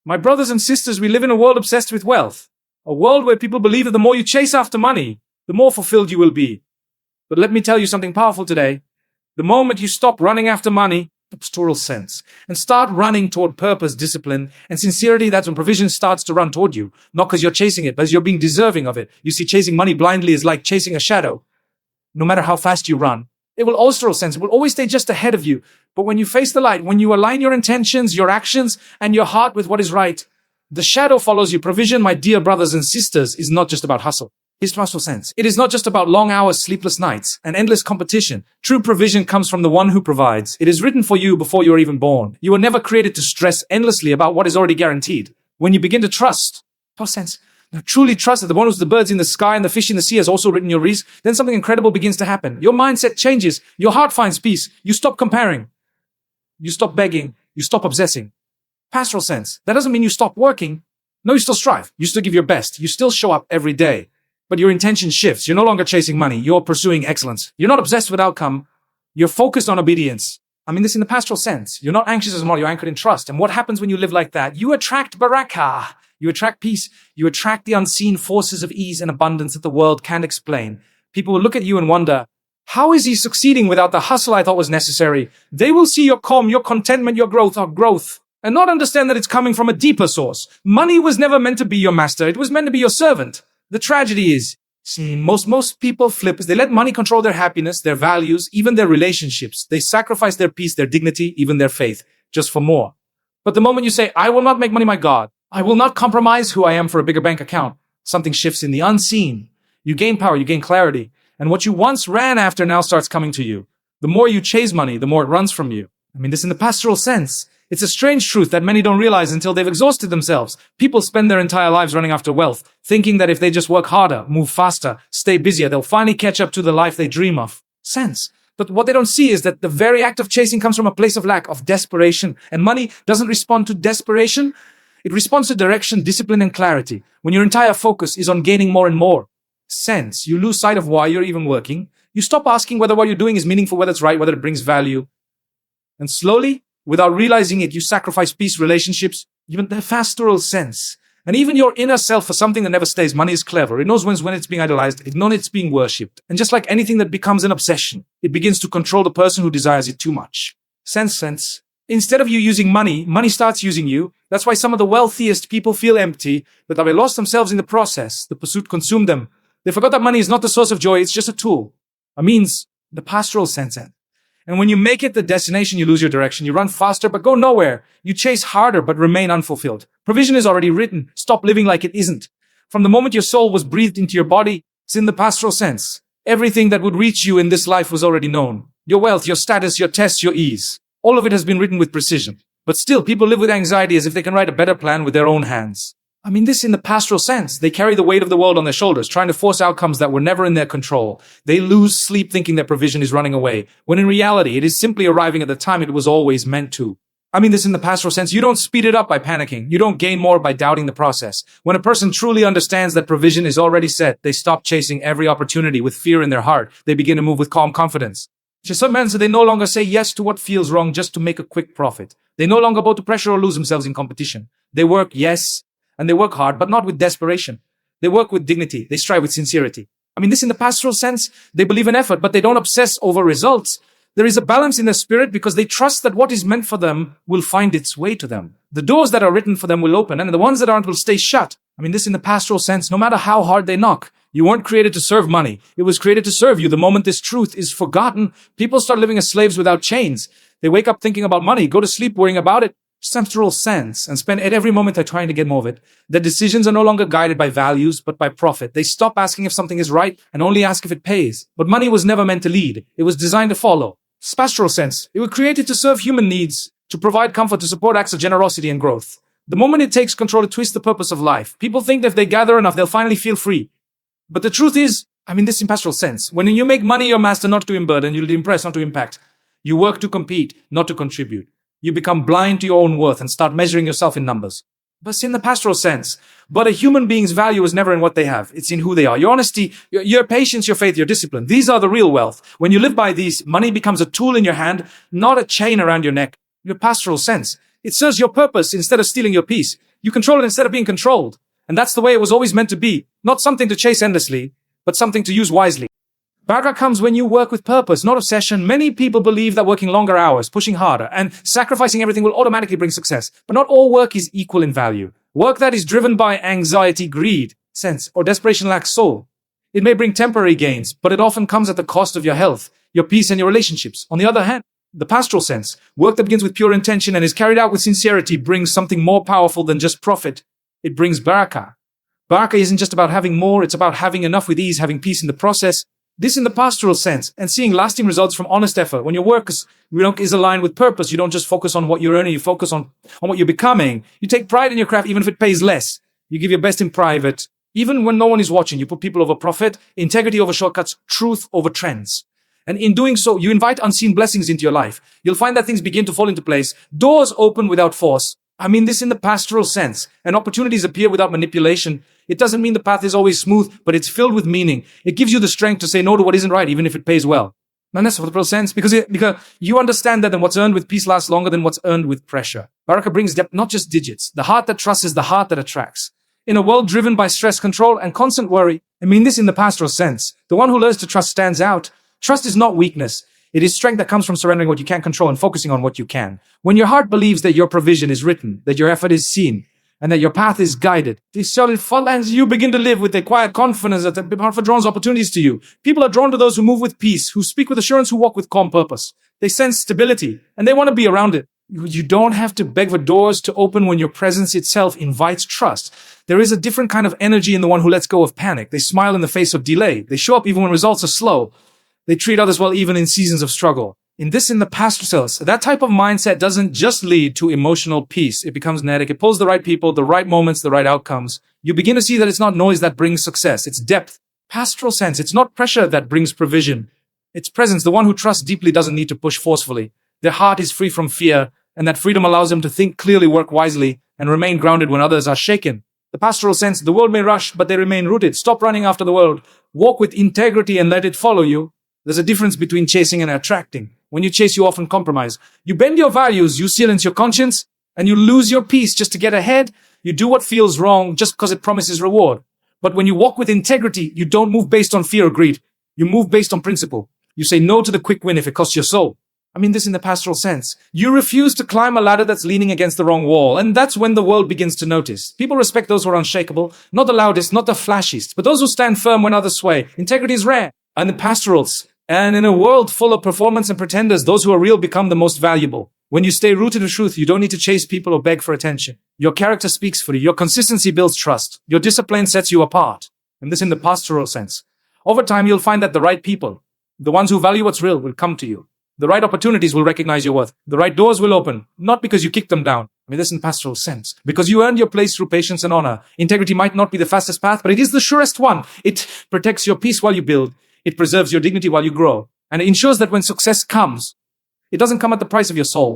My brothers and sisters, we live in a world obsessed with wealth. A world where people believe that the more you chase after money, the more fulfilled you will be. But let me tell you something powerful today. The moment you stop running after money, pastoral sense, and start running toward purpose, discipline, and sincerity, that's when provision starts to run toward you. Not because you're chasing it, but as you're being deserving of it. You see, chasing money blindly is like chasing a shadow. No matter how fast you run, it will pastoral sense. It will always stay just ahead of you. But when you face the light, when you align your intentions, your actions, and your heart with what is right, the shadow follows you. Provision, my dear brothers and sisters, is not just about hustle. It's pastoral sense. It is not just about long hours, sleepless nights, and endless competition. True provision comes from the one who provides. It is written for you before you are even born. You were never created to stress endlessly about what is already guaranteed. When you begin to trust, pastoral sense, now truly trust that the one who's the birds in the sky and the fish in the sea has also written your risk, then something incredible begins to happen. Your mindset changes. Your heart finds peace. You stop comparing. You stop begging. You stop obsessing. Pastoral sense. That doesn't mean you stop working. No, you still strive. You still give your best. You still show up every day. But your intention shifts. You're no longer chasing money. You're pursuing excellence. You're not obsessed with outcome. You're focused on obedience. I mean this in the pastoral sense. You're not anxious as more. You're anchored in trust. And what happens when you live like that? You attract barakah. You attract peace. You attract the unseen forces of ease and abundance that the world can't explain. People will look at you and wonder, how is he succeeding without the hustle I thought was necessary? They will see your calm, your contentment, your growth, and not understand that it's coming from a deeper source. Money was never meant to be your master. It was meant to be your servant. The tragedy is, most people flip. They let money control their happiness, their values, even their relationships. They sacrifice their peace, their dignity, even their faith, just for more. But the moment you say, I will not make money my God, I will not compromise who I am for a bigger bank account, something shifts in the unseen. You gain power, you gain clarity, and what you once ran after now starts coming to you. The more you chase money, the more it runs from you. I mean this in the pastoral sense. It's a strange truth that many don't realize until they've exhausted themselves. People spend their entire lives running after wealth, thinking that if they just work harder, move faster, stay busier, they'll finally catch up to the life they dream of. Sense. But what they don't see is that the very act of chasing comes from a place of lack, of desperation. And money doesn't respond to desperation. It responds to direction, discipline, and clarity. When your entire focus is on gaining more and more. Sense. You lose sight of why you're even working. You stop asking whether what you're doing is meaningful, whether it's right, whether it brings value. And slowly, without realizing it, you sacrifice peace, relationships, even the pastoral sense. And even your inner self for something that never stays. Money is clever. It knows when it's being idolized. It knows it's being worshipped. And just like anything that becomes an obsession, it begins to control the person who desires it too much. Sense. Instead of you using money, money starts using you. That's why some of the wealthiest people feel empty, but they lost themselves in the process. The pursuit consumed them. They forgot that money is not the source of joy. It's just a tool. A means, the pastoral sense. And when you make it the destination, you lose your direction. You run faster, but go nowhere. You chase harder, but remain unfulfilled. Provision is already written. Stop living like it isn't. From the moment your soul was breathed into your body, it's in the pastoral sense. Everything that would reach you in this life was already known. Your wealth, your status, your tests, your ease. All of it has been written with precision. But still, people live with anxiety as if they can write a better plan with their own hands. I mean this in the pastoral sense. They carry the weight of the world on their shoulders, trying to force outcomes that were never in their control. They lose sleep thinking their provision is running away, when in reality it is simply arriving at the time it was always meant to. I mean this in the pastoral sense. You don't speed it up by panicking. You don't gain more by doubting the process. When a person truly understands that provision is already set, they stop chasing every opportunity with fear in their heart. They begin to move with calm confidence. To some men, so they no longer say yes to what feels wrong just to make a quick profit. They no longer bow to pressure or lose themselves in competition. They work, yes, and they work hard, but not with desperation. They work with dignity. They strive with sincerity. I mean this in the pastoral sense. They believe in effort, but they don't obsess over results. There is a balance in their spirit because they trust that what is meant for them will find its way to them. The doors that are written for them will open, and the ones that aren't will stay shut. I mean this in the pastoral sense. No matter how hard they knock, you weren't created to serve money. It was created to serve you. The moment this truth is forgotten, people start living as slaves without chains. They wake up thinking about money, go to sleep worrying about it. Pastoral sense, and spend at every moment they're trying to get more of it. Their decisions are no longer guided by values, but by profit. They stop asking if something is right and only ask if it pays. But money was never meant to lead. It was designed to follow. Pastoral sense. It was created to serve human needs, to provide comfort, to support acts of generosity and growth. The moment it takes control to twist the purpose of life, people think that if they gather enough, they'll finally feel free. But the truth is, I mean this in pastoral sense. When you make money your master, not to burden, you'll impress, not to impact. You work to compete, not to contribute. You become blind to your own worth and start measuring yourself in numbers. But in the pastoral sense. But a human being's value is never in what they have. It's in who they are. Your honesty, your patience, your faith, your discipline. These are the real wealth. When you live by these, money becomes a tool in your hand, not a chain around your neck. Your pastoral sense. It serves your purpose instead of stealing your peace. You control it instead of being controlled. And that's the way it was always meant to be. Not something to chase endlessly, but something to use wisely. Barakah comes when you work with purpose, not obsession. Many people believe that working longer hours, pushing harder, and sacrificing everything will automatically bring success. But not all work is equal in value. Work that is driven by anxiety, greed, sense, or desperation lacks soul. It may bring temporary gains, but it often comes at the cost of your health, your peace, and your relationships. On the other hand, the pastoral sense, work that begins with pure intention and is carried out with sincerity, brings something more powerful than just profit. It brings barakah. Barakah isn't just about having more, it's about having enough with ease, having peace in the process. This in the pastoral sense, and seeing lasting results from honest effort. When your work is aligned with purpose, you don't just focus on what you're earning, you focus on what you're becoming. You take pride in your craft even if it pays less. You give your best in private. Even when no one is watching, you put people over profit, integrity over shortcuts, truth over trends. And in doing so, you invite unseen blessings into your life. You'll find that things begin to fall into place. Doors open without force. I mean this in the pastoral sense. And opportunities appear without manipulation. It doesn't mean the path is always smooth, but it's filled with meaning. It gives you the strength to say no to what isn't right, even if it pays well. And that's what the pastoral sense, because you understand that then what's earned with peace lasts longer than what's earned with pressure. Barakah brings depth, not just digits. The heart that trusts is the heart that attracts. In a world driven by stress, control, and constant worry, I mean this in the pastoral sense. The one who learns to trust stands out. Trust is not weakness. It is strength that comes from surrendering what you can't control and focusing on what you can. When your heart believes that your provision is written, that your effort is seen, and that your path is guided, these solid faultlines, you begin to live with a quiet confidence that the path draws opportunities to you. People are drawn to those who move with peace, who speak with assurance, who walk with calm purpose. They sense stability, and they want to be around it. You don't have to beg for doors to open when your presence itself invites trust. There is a different kind of energy in the one who lets go of panic. They smile in the face of delay. They show up even when results are slow. They treat others well even in seasons of struggle. In the pastoral sense, that type of mindset doesn't just lead to emotional peace. It becomes kinetic. It pulls the right people, the right moments, the right outcomes. You begin to see that it's not noise that brings success. It's depth. Pastoral sense. It's not pressure that brings provision. It's presence. The one who trusts deeply doesn't need to push forcefully. Their heart is free from fear, and that freedom allows them to think clearly, work wisely, and remain grounded when others are shaken. The pastoral sense, the world may rush, but they remain rooted. Stop running after the world. Walk with integrity and let it follow you. There's a difference between chasing and attracting. When you chase, you often compromise. You bend your values, you silence your conscience, and you lose your peace just to get ahead. You do what feels wrong just because it promises reward. But when you walk with integrity, you don't move based on fear or greed. You move based on principle. You say no to the quick win if it costs your soul. I mean this in the pastoral sense. You refuse to climb a ladder that's leaning against the wrong wall, and that's when the world begins to notice. People respect those who are unshakable, not the loudest, not the flashiest, but those who stand firm when others sway. Integrity is rare. And the pastorals. And in a world full of performance and pretenders, those who are real become the most valuable. When you stay rooted in truth, you don't need to chase people or beg for attention. Your character speaks for you. Your consistency builds trust. Your discipline sets you apart. And this in the pastoral sense. Over time, you'll find that the right people, the ones who value what's real, will come to you. The right opportunities will recognize your worth. The right doors will open, not because you kicked them down. I mean this in pastoral sense. Because you earned your place through patience and honor. Integrity might not be the fastest path, but it is the surest one. It protects your peace while you build. It preserves your dignity while you grow. And it ensures that when success comes, it doesn't come at the price of your soul.